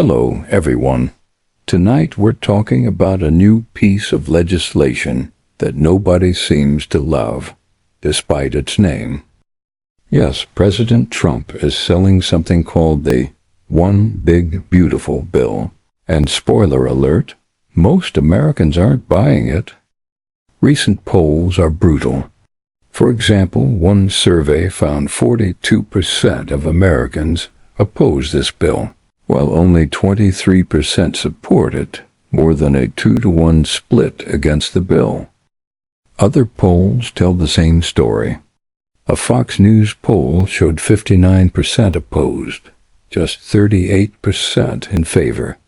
Hello, everyone. Tonight we're talking about a new piece of legislation that nobody seems to love, despite its name. Yes, President Trump is selling something called the One Big Beautiful Bill. And spoiler alert, most Americans aren't buying it. Recent polls are brutal. For example, one survey found 42% of Americans oppose this bill, while only 23% support it, more than a 2-to-1 split against the bill. Other polls tell the same story. A Fox News poll showed 59% opposed, just 38% in favor.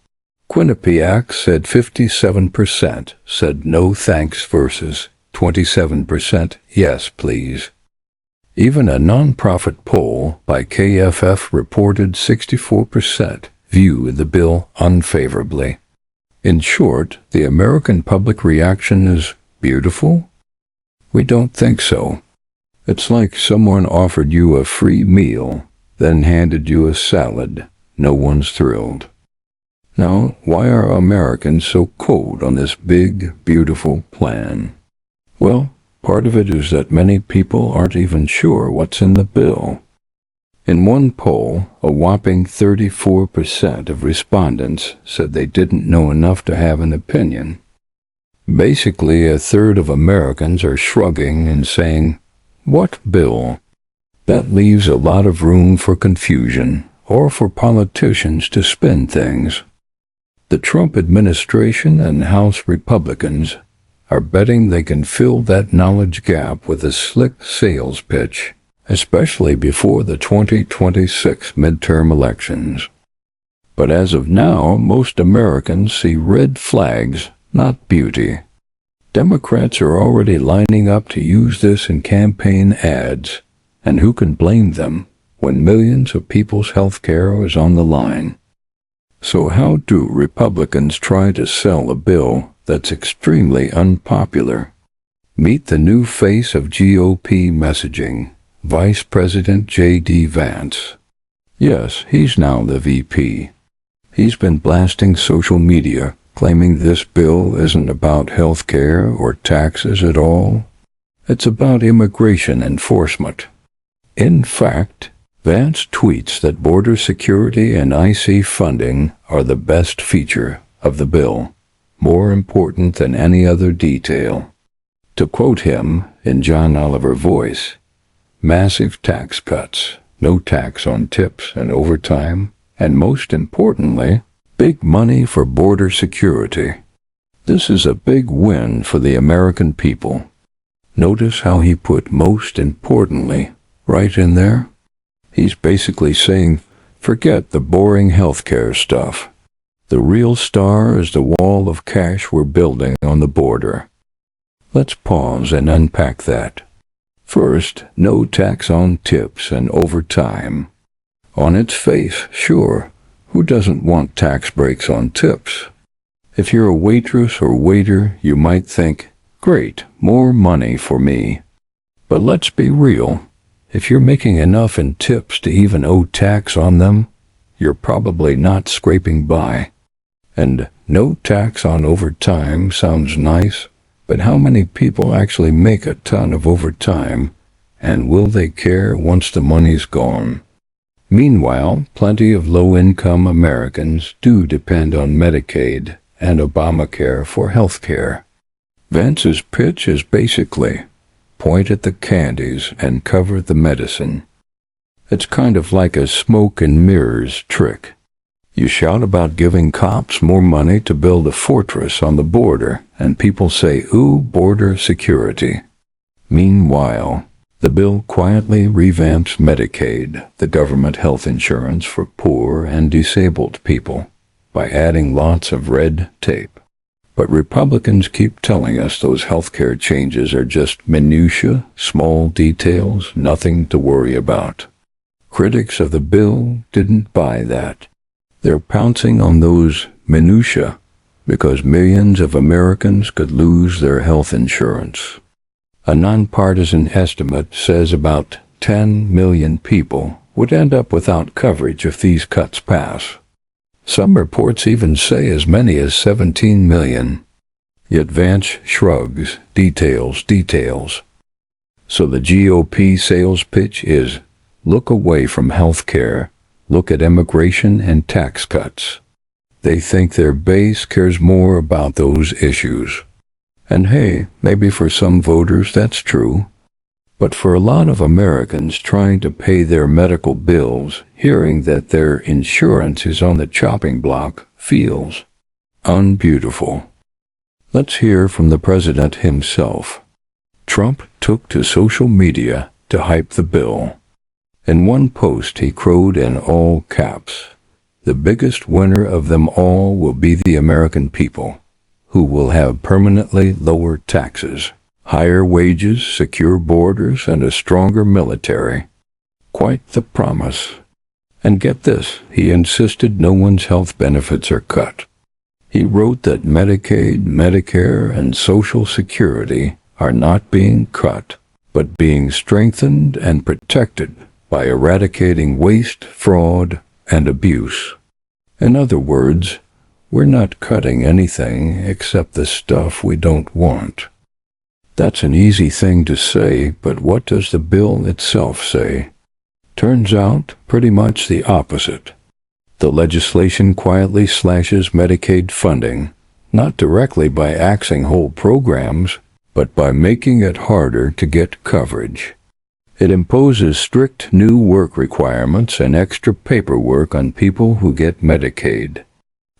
Quinnipiac said 57% said no thanks versus 27% yes please. Even a nonprofit poll by KFF reported 64% view the bill unfavorably. In short, the American public reaction is beautiful? We don't think so. It's like someone offered you a free meal, then handed you a salad. No one's thrilled. Now, why are Americans so cold on this big, beautiful plan? Well, part of it is that many people aren't even sure what's in the bill. In one poll, a whopping 34% of respondents said they didn't know enough to have an opinion. Basically, a third of Americans are shrugging and saying, "What bill?" That leaves a lot of room for confusion, or for politicians to spin things. The Trump administration and House Republicans are betting they can fill that knowledge gap with a slick sales pitch, especially before the 2026 midterm elections. But as of now, most Americans see red flags, not beauty. Democrats are already lining up to use this in campaign ads, and who can blame them when millions of people's health care is on the line? So how do Republicans try to sell a bill that's extremely unpopular? Meet the new face of GOP messaging, Vice President J.D. Vance. Yes, he's now the VP. He's been blasting social media, claiming this bill isn't about health care or taxes at all. It's about immigration enforcement. In fact, Vance tweets that border security and IC funding are the best feature of the bill, more important than any other detail. To quote him in John Oliver voice, "Massive tax cuts, no tax on tips and overtime, and most importantly, big money for border security." This is a big win for the American people. Notice how he put "most importantly" right in there? He's basically saying, forget the boring healthcare stuff. The real star is the wall of cash we're building on the border. Let's pause and unpack that. First, no tax on tips and overtime. On its face, sure, who doesn't want tax breaks on tips? If you're a waitress or waiter, you might think, great, more money for me. But let's be real. If you're making enough in tips to even owe tax on them, you're probably not scraping by. And no tax on overtime sounds nice, but how many people actually make a ton of overtime, and will they care once the money's gone? Meanwhile, plenty of low-income Americans do depend on Medicaid and Obamacare for health care. Vance's pitch is basically, point at the candies and cover the medicine. It's kind of like a smoke and mirrors trick. You shout about giving cops more money to build a fortress on the border, and people say, ooh, border security. Meanwhile, the bill quietly revamps Medicaid, the government health insurance for poor and disabled people, by adding lots of red tape. But Republicans keep telling us those healthcare changes are just minutiae, small details, nothing to worry about. Critics of the bill didn't buy that. They're pouncing on those minutiae because millions of Americans could lose their health insurance. A nonpartisan estimate says about 10 million people would end up without coverage if these cuts pass. Some reports even say as many as 17 million. Yet Vance shrugs, details. So the GOP sales pitch is, look away from health care, look at immigration and tax cuts. They think their base cares more about those issues. And hey, maybe for some voters that's true. But for a lot of Americans trying to pay their medical bills, hearing that their insurance is on the chopping block feels unbeautiful. Let's hear from the president himself. Trump took to social media to hype the bill. In one post he crowed in all caps, "The biggest winner of them all will be the American people, who will have permanently lower taxes, higher wages, secure borders, and a stronger military." Quite the promise. And get this, he insisted no one's health benefits are cut. He wrote that Medicaid, Medicare, and Social Security are not being cut, but being strengthened and protected by eradicating waste, fraud, and abuse. In other words, we're not cutting anything except the stuff we don't want. That's an easy thing to say, but what does the bill itself say? Turns out pretty much the opposite. The legislation quietly slashes Medicaid funding, not directly by axing whole programs, but by making it harder to get coverage. It imposes strict new work requirements and extra paperwork on people who get Medicaid.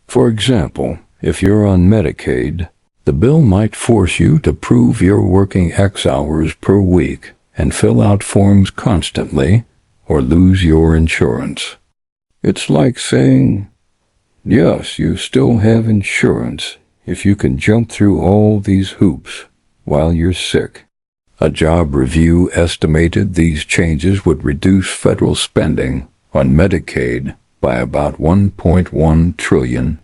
For example, if you're on Medicaid, the bill might force you to prove you're working X hours per week and fill out forms constantly, or lose your insurance. It's like saying, yes, you still have insurance if you can jump through all these hoops while you're sick. A job review estimated these changes would reduce federal spending on Medicaid by about $1.1 trillion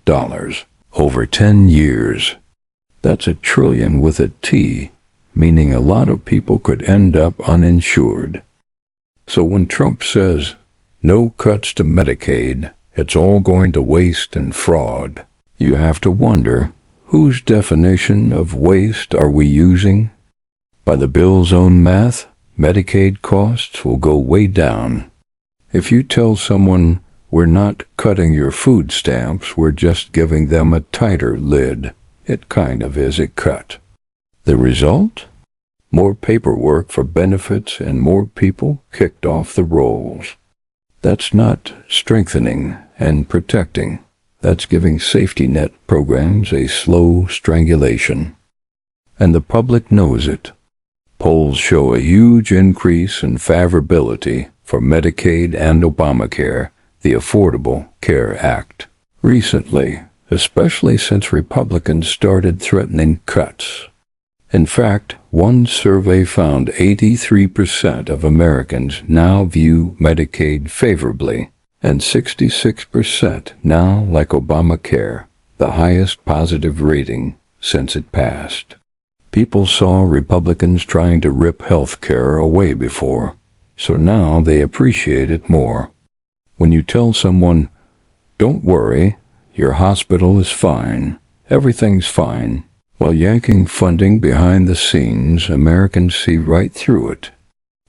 over 10 years. That's a trillion with a T, meaning a lot of people could end up uninsured. So when Trump says, no cuts to Medicaid, it's all going to waste and fraud, you have to wonder, whose definition of waste are we using? By the bill's own math, Medicaid costs will go way down. If you tell someone, we're not cutting your food stamps, we're just giving them a tighter lid, it kind of is a cut. The result? More paperwork for benefits and more people kicked off the rolls. That's not strengthening and protecting. That's giving safety net programs a slow strangulation. And the public knows it. Polls show a huge increase in favorability for Medicaid and Obamacare, the Affordable Care Act, recently, especially since Republicans started threatening cuts. In fact, one survey found 83% of Americans now view Medicaid favorably, and 66% now like Obamacare, the highest positive rating since it passed. People saw Republicans trying to rip health care away before, so now they appreciate it more. When you tell someone, don't worry, your hospital is fine, everything's fine, while yanking funding behind the scenes, Americans see right through it.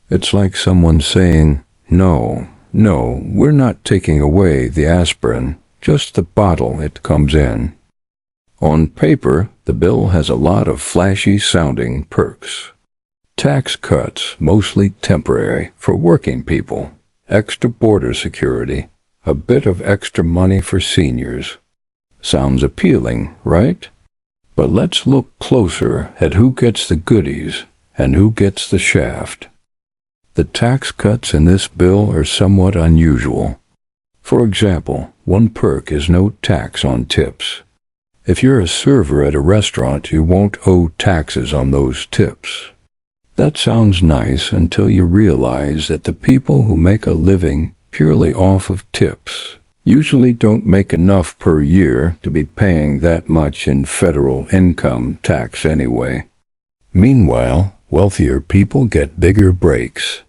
It's like someone saying, no, we're not taking away the aspirin, just the bottle it comes in. On paper, the bill has a lot of flashy-sounding perks. Tax cuts, mostly temporary, for working people, extra border security, a bit of extra money for seniors. Sounds appealing, right? But let's look closer at who gets the goodies and who gets the shaft. The tax cuts in this bill are somewhat unusual. For example, one perk is no tax on tips. If you're a server at a restaurant, you won't owe taxes on those tips. That sounds nice until you realize that the people who make a living purely off of tips usually don't make enough per year to be paying that much in federal income tax anyway. Meanwhile, wealthier people get bigger breaks.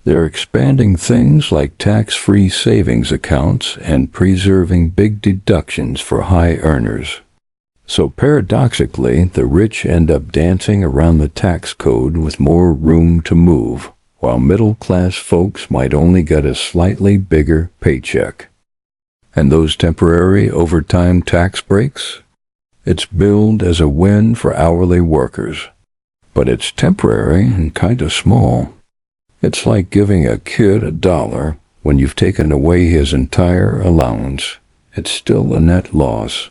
They're expanding things like tax-free savings accounts and preserving big deductions for high earners. So paradoxically, the rich end up dancing around the tax code with more room to move, while middle-class folks might only get a slightly bigger paycheck. And those temporary overtime tax breaks? It's billed as a win for hourly workers. But it's temporary and kind of small. It's like giving a kid $1 when you've taken away his entire allowance. It's still a net loss.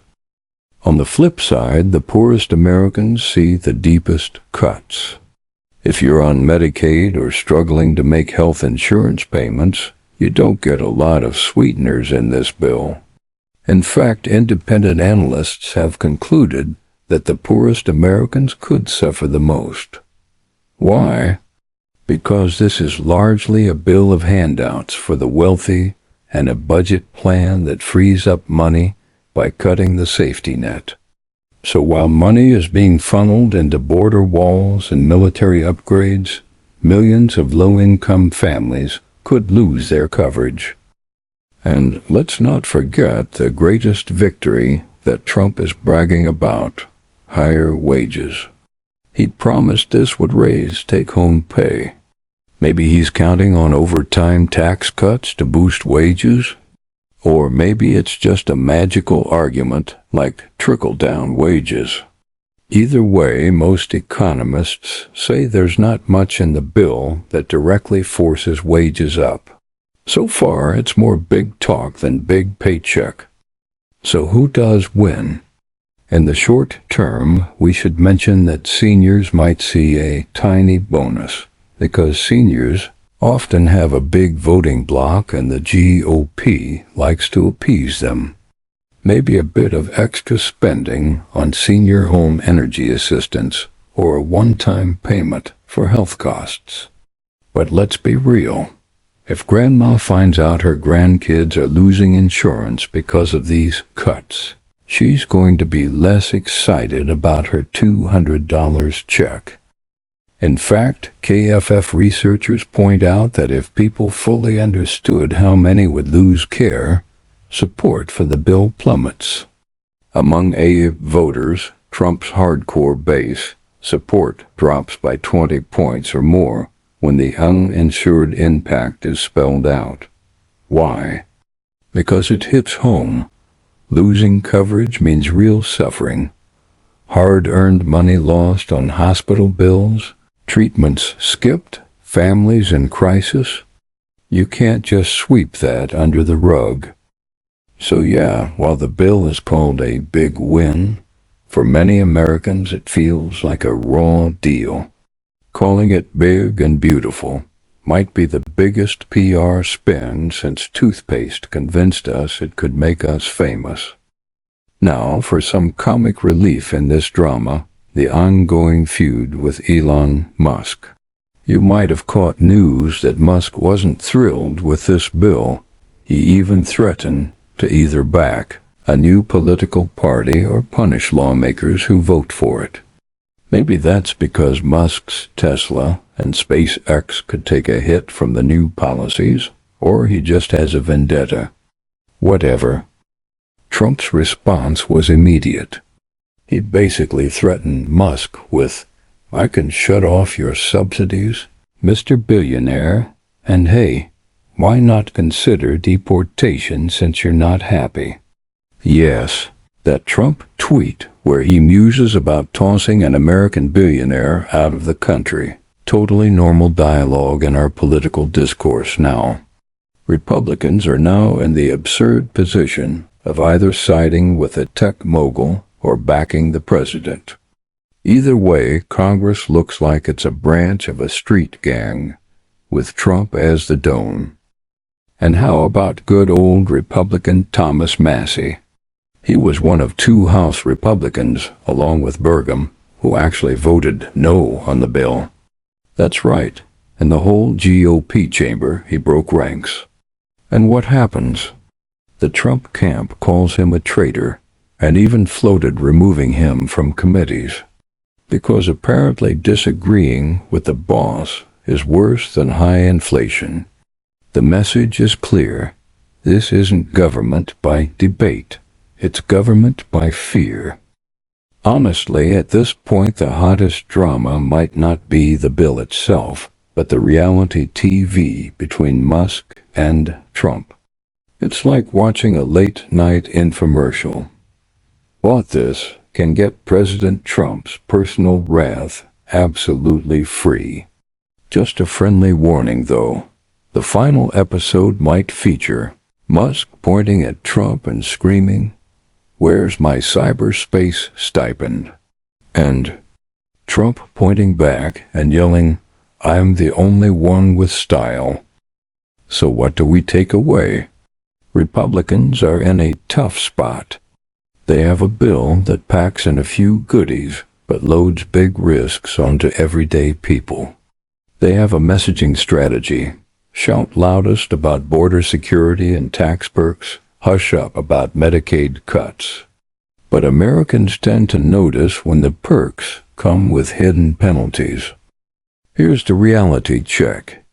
On the flip side, the poorest Americans see the deepest cuts. If you're on Medicaid or struggling to make health insurance payments, you don't get a lot of sweeteners in this bill. In fact, independent analysts have concluded that the poorest Americans could suffer the most. Why? Because this is largely a bill of handouts for the wealthy and a budget plan that frees up money by cutting the safety net. So while money is being funneled into border walls and military upgrades, millions of low-income families could lose their coverage. And let's not forget the greatest victory that Trump is bragging about: higher wages. He promised this would raise take-home pay. Maybe he's counting on overtime tax cuts to boost wages? Or maybe it's just a magical argument like trickle-down wages. Either way, most economists say there's not much in the bill that directly forces wages up. So far, it's more big talk than big paycheck. So who does win? In the short term, we should mention that seniors might see a tiny bonus, because seniors often have a big voting bloc and the GOP likes to appease them. Maybe a bit of extra spending on senior home energy assistance or a one-time payment for health costs. But let's be real. If Grandma finds out her grandkids are losing insurance because of these cuts, she's going to be less excited about her $200 check. In fact, KFF researchers point out that if people fully understood how many would lose care, support for the bill plummets. Among A voters, Trump's hardcore base, support drops by 20 points or more when the uninsured impact is spelled out. Why? Because it hits home. Losing coverage means real suffering. Hard-earned money lost on hospital bills, treatments skipped, families in crisis. You can't just sweep that under the rug. So yeah, while the bill is called a big win, for many Americans it feels like a raw deal. Calling it big and beautiful might be the biggest PR spin since toothpaste convinced us it could make us famous. Now, for some comic relief in this drama, the ongoing feud with Elon Musk. You might have caught news that Musk wasn't thrilled with this bill. He even threatened to either back a new political party or punish lawmakers who vote for it. Maybe that's because Musk's Tesla and SpaceX could take a hit from the new policies, or he just has a vendetta. Whatever. Trump's response was immediate. He basically threatened Musk with, "I can shut off your subsidies, Mr. Billionaire, and hey, why not consider deportation since you're not happy?" Yes, that Trump tweet where he muses about tossing an American billionaire out of the country. Totally normal dialogue in our political discourse now. Republicans are now in the absurd position of either siding with a tech mogul or backing the president. Either way, Congress looks like it's a branch of a street gang, with Trump as the don. And how about good old Republican Thomas Massie? He was one of 2 House Republicans, along with Burgum, who actually voted no on the bill. That's right, in the whole GOP chamber he broke ranks. And what happens? The Trump camp calls him a traitor, and even floated removing him from committees, because apparently disagreeing with the boss is worse than high inflation. The message is clear. This isn't government by debate. It's government by fear. Honestly, at this point, the hottest drama might not be the bill itself, but the reality TV between Musk and Trump. It's like watching a late-night infomercial. Bought this can get President Trump's personal wrath absolutely free. Just a friendly warning, though. The final episode might feature Musk pointing at Trump and screaming, "Where's my cyberspace stipend?" And Trump pointing back and yelling, "I'm the only one with style." So what do we take away? Republicans are in a tough spot. They have a bill that packs in a few goodies but loads big risks onto everyday people. They have a messaging strategy. Shout loudest about border security and tax perks. Hush up about Medicaid cuts. But Americans tend to notice when the perks come with hidden penalties. Here's the reality check.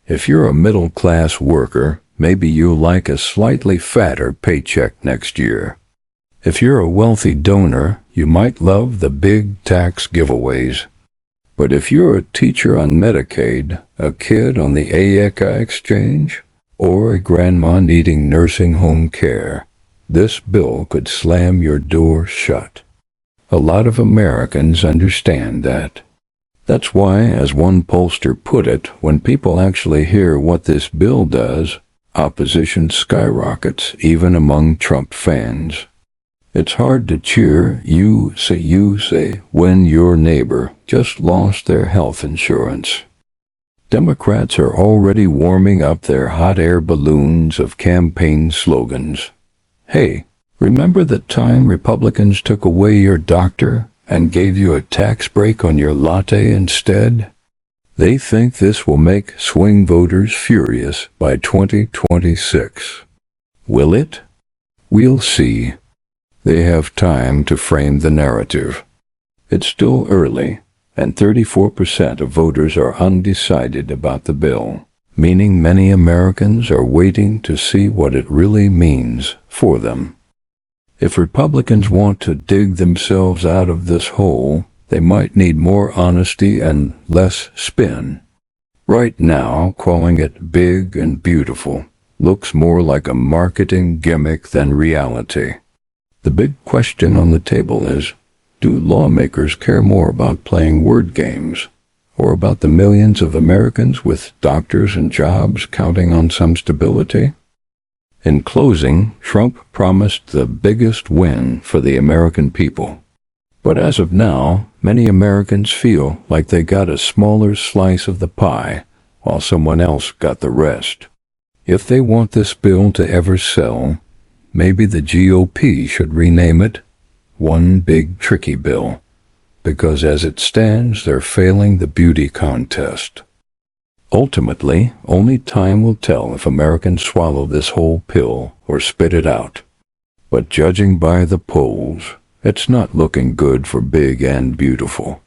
If you're a middle-class worker, maybe you'll like a slightly fatter paycheck next year. If you're a wealthy donor, you might love the big tax giveaways. But if you're a teacher on Medicaid, a kid on the AECA exchange, or a grandma needing nursing home care, this bill could slam your door shut. A lot of Americans understand that. That's why, as one pollster put it, when people actually hear what this bill does, opposition skyrockets even among Trump fans. It's hard to cheer you say when your neighbor just lost their health insurance. Democrats are already warming up their hot air balloons of campaign slogans. Hey, remember the time Republicans took away your doctor and gave you a tax break on your latte instead? They think this will make swing voters furious by 2026. Will it? We'll see. They have time to frame the narrative. It's still early, and 34% of voters are undecided about the bill, meaning many Americans are waiting to see what it really means for them. If Republicans want to dig themselves out of this hole, they might need more honesty and less spin. Right now, calling it big and beautiful looks more like a marketing gimmick than reality. The big question on the table is, do lawmakers care more about playing word games, or about the millions of Americans with doctors and jobs counting on some stability? In closing, Trump promised the biggest win for the American people. But as of now, many Americans feel like they got a smaller slice of the pie, while someone else got the rest. If they want this bill to ever sell, maybe the GOP should rename it One Big Tricky Bill, because as it stands, they're failing the beauty contest. Ultimately, only time will tell if Americans swallow this whole pill or spit it out. But judging by the polls, it's not looking good for big and beautiful.